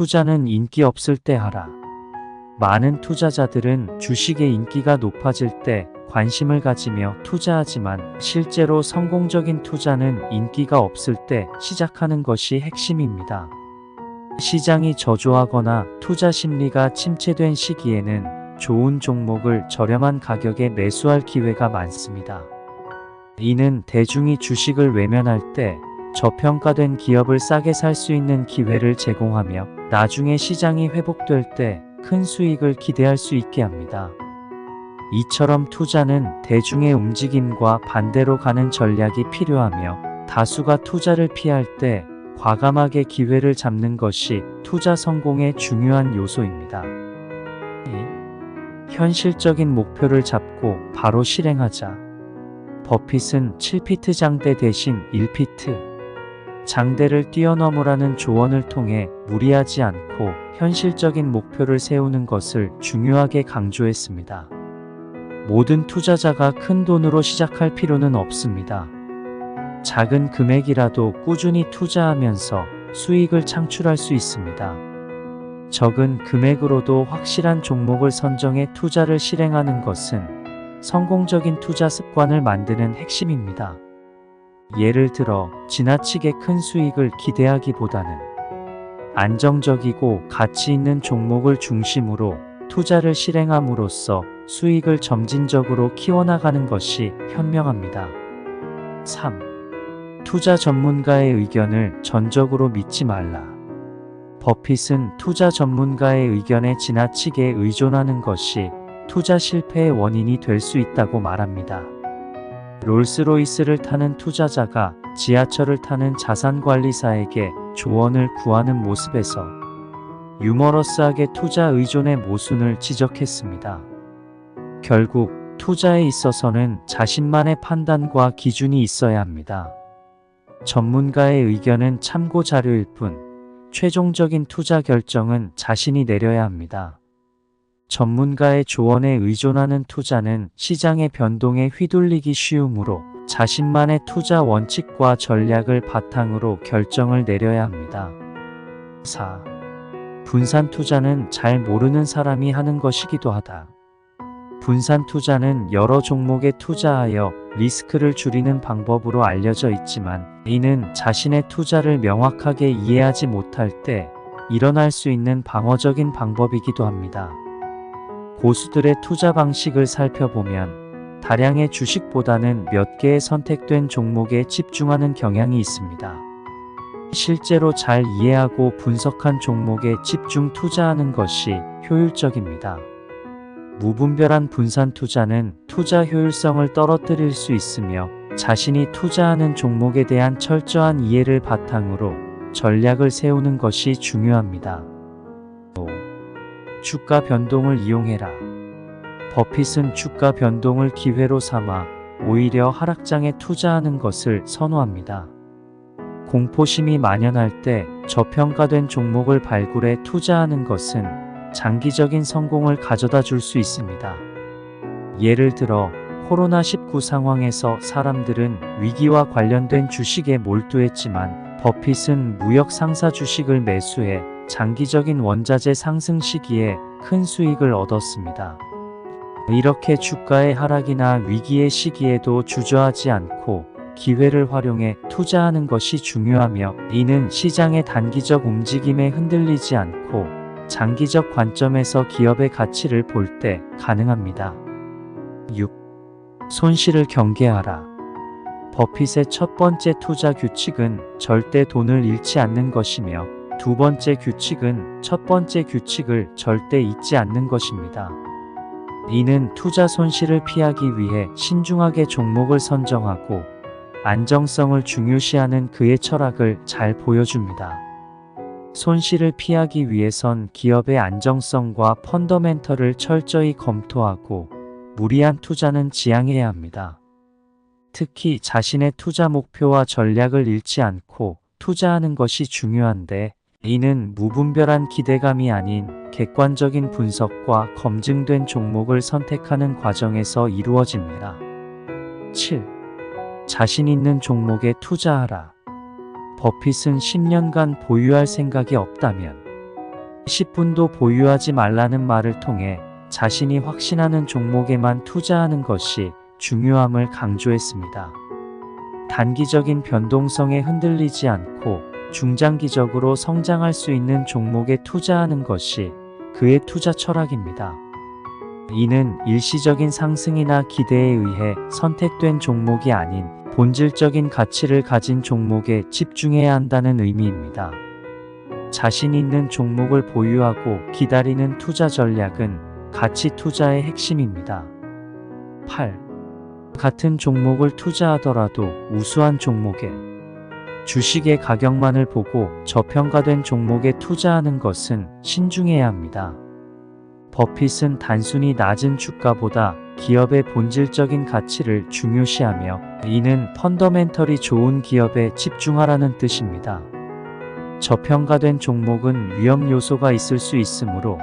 투자는 인기 없을 때 하라. 많은 투자자들은 주식의 인기가 높아질 때 관심을 가지며 투자하지만 실제로 성공적인 투자는 인기가 없을 때 시작하는 것이 핵심입니다. 시장이 저조하거나 투자 심리가 침체된 시기에는 좋은 종목을 저렴한 가격에 매수할 기회가 많습니다. 이는 대중이 주식을 외면할 때 저평가된 기업을 싸게 살 수 있는 기회를 제공하며 나중에 시장이 회복될 때 큰 수익을 기대할 수 있게 합니다. 이처럼 투자는 대중의 움직임과 반대로 가는 전략이 필요하며 다수가 투자를 피할 때 과감하게 기회를 잡는 것이 투자 성공의 중요한 요소입니다. 현실적인 목표를 잡고 바로 실행하자. 버핏은 7피트 장대 대신 1피트 장대를 뛰어넘으라는 조언을 통해 무리하지 않고 현실적인 목표를 세우는 것을 중요하게 강조했습니다. 모든 투자자가 큰 돈으로 시작할 필요는 없습니다. 작은 금액이라도 꾸준히 투자하면서 수익을 창출할 수 있습니다. 적은 금액으로도 확실한 종목을 선정해 투자를 실행하는 것은 성공적인 투자 습관을 만드는 핵심입니다. 예를 들어 지나치게 큰 수익을 기대하기보다는 안정적이고 가치 있는 종목을 중심으로 투자를 실행함으로써 수익을 점진적으로 키워나가는 것이 현명합니다. 3. 투자 전문가의 의견을 전적으로 믿지 말라. 버핏은 투자 전문가의 의견에 지나치게 의존하는 것이 투자 실패의 원인이 될 수 있다고 말합니다. 롤스로이스를 타는 투자자가 지하철을 타는 자산관리사에게 조언을 구하는 모습에서 유머러스하게 투자 의존의 모순을 지적했습니다. 결국 투자에 있어서는 자신만의 판단과 기준이 있어야 합니다. 전문가의 의견은 참고 자료일 뿐, 최종적인 투자 결정은 자신이 내려야 합니다. 전문가의 조언에 의존하는 투자는 시장의 변동에 휘둘리기 쉬우므로 자신만의 투자 원칙과 전략을 바탕으로 결정을 내려야 합니다. 4. 분산 투자는 잘 모르는 사람이 하는 것이기도 하다. 분산 투자는 여러 종목에 투자하여 리스크를 줄이는 방법으로 알려져 있지만 이는 자신의 투자를 명확하게 이해하지 못할 때 일어날 수 있는 방어적인 방법이기도 합니다. 고수들의 투자 방식을 살펴보면 다량의 주식보다는 몇 개의 선택된 종목에 집중하는 경향이 있습니다. 실제로 잘 이해하고 분석한 종목에 집중 투자하는 것이 효율적입니다. 무분별한 분산 투자는 투자 효율성을 떨어뜨릴 수 있으며 자신이 투자하는 종목에 대한 철저한 이해를 바탕으로 전략을 세우는 것이 중요합니다. 5. 주가 변동을 이용해라. 버핏은 주가 변동을 기회로 삼아 오히려 하락장에 투자하는 것을 선호합니다. 공포심이 만연할 때 저평가된 종목을 발굴해 투자하는 것은 장기적인 성공을 가져다 줄 수 있습니다. 예를 들어 코로나19 상황에서 사람들은 위기와 관련된 주식에 몰두했지만 버핏은 무역 상사 주식을 매수해 장기적인 원자재 상승 시기에 큰 수익을 얻었습니다. 이렇게 주가의 하락이나 위기의 시기에도 주저하지 않고 기회를 활용해 투자하는 것이 중요하며 이는 시장의 단기적 움직임에 흔들리지 않고 장기적 관점에서 기업의 가치를 볼 때 가능합니다. 6. 손실을 경계하라. 버핏의 첫 번째 투자 규칙은 절대 돈을 잃지 않는 것이며 두 번째 규칙은 첫 번째 규칙을 절대 잊지 않는 것입니다. 이는 투자 손실을 피하기 위해 신중하게 종목을 선정하고 안정성을 중요시하는 그의 철학을 잘 보여줍니다. 손실을 피하기 위해선 기업의 안정성과 펀더멘털을 철저히 검토하고 무리한 투자는 지양해야 합니다. 특히 자신의 투자 목표와 전략을 잃지 않고 투자하는 것이 중요한데 이는 무분별한 기대감이 아닌 객관적인 분석과 검증된 종목을 선택하는 과정에서 이루어집니다. 7. 자신 있는 종목에 투자하라. 버핏은 10년간 보유할 생각이 없다면 10분도 보유하지 말라는 말을 통해 자신이 확신하는 종목에만 투자하는 것이 중요함을 강조했습니다. 단기적인 변동성에 흔들리지 않고 중장기적으로 성장할 수 있는 종목에 투자하는 것이 그의 투자 철학입니다. 이는 일시적인 상승이나 기대에 의해 선택된 종목이 아닌 본질적인 가치를 가진 종목에 집중해야 한다는 의미입니다. 자신 있는 종목을 보유하고 기다리는 투자 전략은 가치 투자의 핵심입니다. 8. 같은 종목을 투자하더라도 우수한 종목에 주식의 가격만을 보고 저평가된 종목에 투자하는 것은 신중해야 합니다. 버핏은 단순히 낮은 주가보다 기업의 본질적인 가치를 중요시하며 이는 펀더멘털이 좋은 기업에 집중하라는 뜻입니다. 저평가된 종목은 위험 요소가 있을 수 있으므로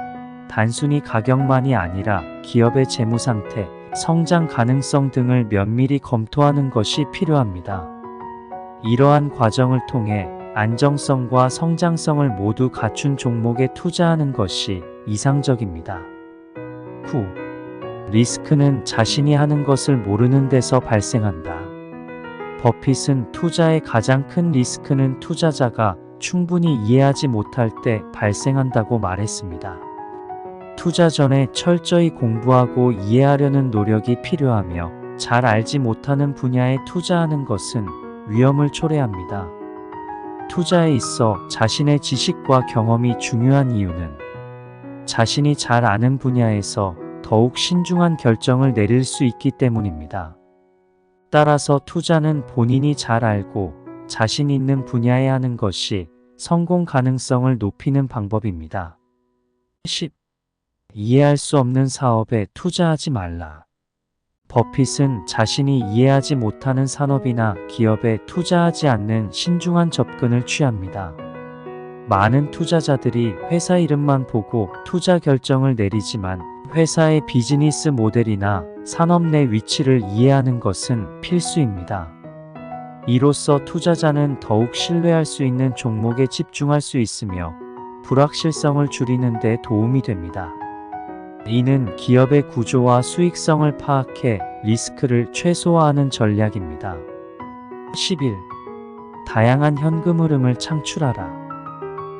단순히 가격만이 아니라 기업의 재무 상태, 성장 가능성 등을 면밀히 검토하는 것이 필요합니다. 이러한 과정을 통해 안정성과 성장성을 모두 갖춘 종목에 투자하는 것이 이상적입니다. 9. 리스크는 자신이 하는 것을 모르는 데서 발생한다. 버핏은 투자의 가장 큰 리스크는 투자자가 충분히 이해하지 못할 때 발생한다고 말했습니다. 투자 전에 철저히 공부하고 이해하려는 노력이 필요하며 잘 알지 못하는 분야에 투자하는 것은 위험을 초래합니다. 투자에 있어 자신의 지식과 경험이 중요한 이유는 자신이 잘 아는 분야에서 더욱 신중한 결정을 내릴 수 있기 때문입니다. 따라서 투자는 본인이 잘 알고 자신 있는 분야에 하는 것이 성공 가능성을 높이는 방법입니다. 10. 이해할 수 없는 사업에 투자하지 말라. 버핏은 자신이 이해하지 못하는 산업이나 기업에 투자하지 않는 신중한 접근을 취합니다. 많은 투자자들이 회사 이름만 보고 투자 결정을 내리지만 회사의 비즈니스 모델이나 산업 내 위치를 이해하는 것은 필수입니다. 이로써 투자자는 더욱 신뢰할 수 있는 종목에 집중할 수 있으며 불확실성을 줄이는 데 도움이 됩니다. 이는 기업의 구조와 수익성을 파악해 리스크를 최소화하는 전략입니다. 11. 다양한 현금 흐름을 창출하라.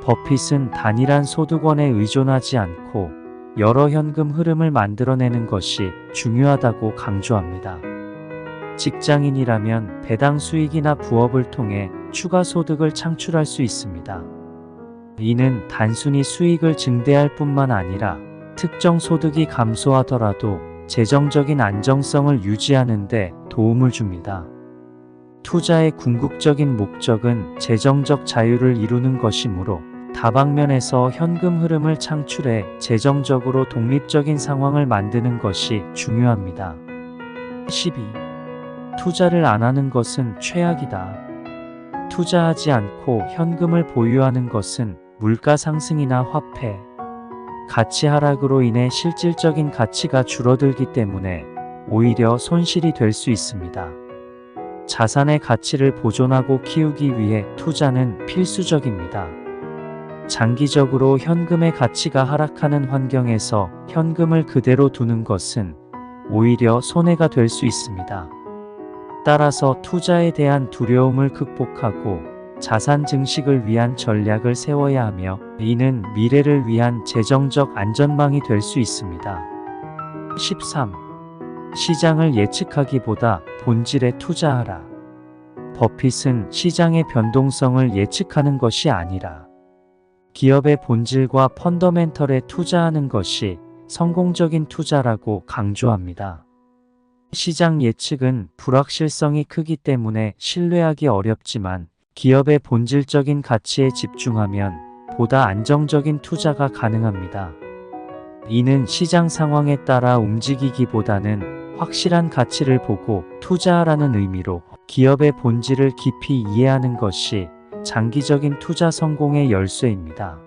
버핏은 단일한 소득원에 의존하지 않고 여러 현금 흐름을 만들어내는 것이 중요하다고 강조합니다. 직장인이라면 배당 수익이나 부업을 통해 추가 소득을 창출할 수 있습니다. 이는 단순히 수익을 증대할 뿐만 아니라 특정 소득이 감소하더라도 재정적인 안정성을 유지하는 데 도움을 줍니다. 투자의 궁극적인 목적은 재정적 자유를 이루는 것이므로 다방면에서 현금 흐름을 창출해 재정적으로 독립적인 상황을 만드는 것이 중요합니다. 12. 투자를 안 하는 것은 최악이다. 투자하지 않고 현금을 보유하는 것은 물가 상승이나 화폐, 가치 하락으로 인해 실질적인 가치가 줄어들기 때문에 오히려 손실이 될 수 있습니다. 자산의 가치를 보존하고 키우기 위해 투자는 필수적입니다. 장기적으로 현금의 가치가 하락하는 환경에서 현금을 그대로 두는 것은 오히려 손해가 될 수 있습니다. 따라서 투자에 대한 두려움을 극복하고 자산 증식을 위한 전략을 세워야 하며 이는 미래를 위한 재정적 안전망이 될 수 있습니다. 13. 시장을 예측하기보다 본질에 투자하라. 버핏은 시장의 변동성을 예측하는 것이 아니라 기업의 본질과 펀더멘털에 투자하는 것이 성공적인 투자라고 강조합니다. 시장 예측은 불확실성이 크기 때문에 신뢰하기 어렵지만 기업의 본질적인 가치에 집중하면 보다 안정적인 투자가 가능합니다. 이는 시장 상황에 따라 움직이기보다는 확실한 가치를 보고 투자하라는 의미로 기업의 본질을 깊이 이해하는 것이 장기적인 투자 성공의 열쇠입니다.